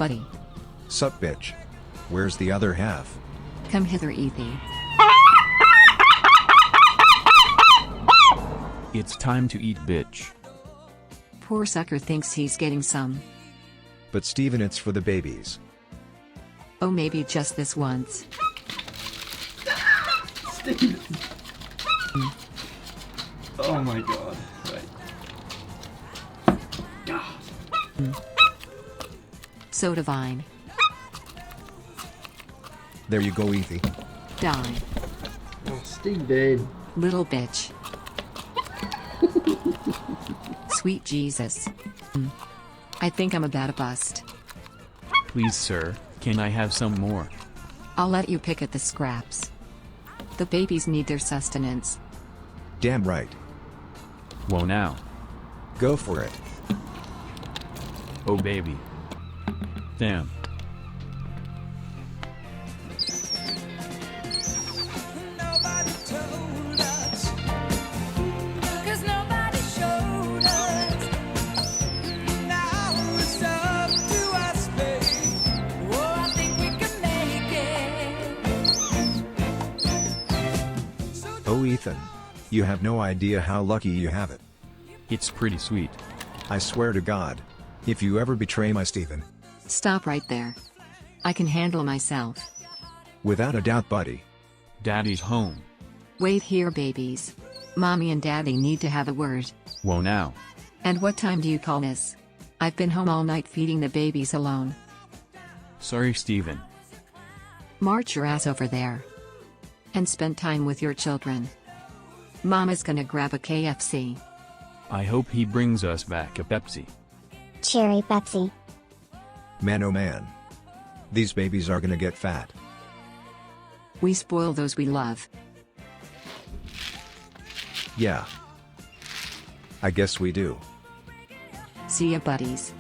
buddy. Sup, bitch. Where's the other half? Come hither, Ethy. It's time to eat, bitch. Poor sucker thinks he's getting some. But Steven, it's for the babies. Oh, maybe just this once. Steven. Oh my god. Right. God. So divine. There you go, Ethy. Die. Oh, Steven. Little bitch. Sweet Jesus. I think I'm about to bust. Please, sir, can I have some more? I'll let you pick at the scraps. The babies need their sustenance. Damn right. Whoa now. Go for it. Oh baby. Damn. Nobody told us, 'cause nobody showed us. Now it's up to us, babe. Oh, I think we can make it. Oh, Ethan. You have no idea how lucky you have it. It's pretty sweet. I swear to God. If you ever betray my Steven. Stop right there. I can handle myself. Without a doubt, buddy. Daddy's home. Wait here, babies. Mommy and Daddy need to have a word. Whoa now. And what time do you call this? I've been home all night feeding the babies alone. Sorry, Steven. March your ass over there. And spend time with your children. Mama's gonna grab a KFC. I hope he brings us back a Pepsi. Cherry Pepsi. Man, oh man. These babies are gonna get fat. We spoil those we love. Yeah. I guess we do. See ya, buddies.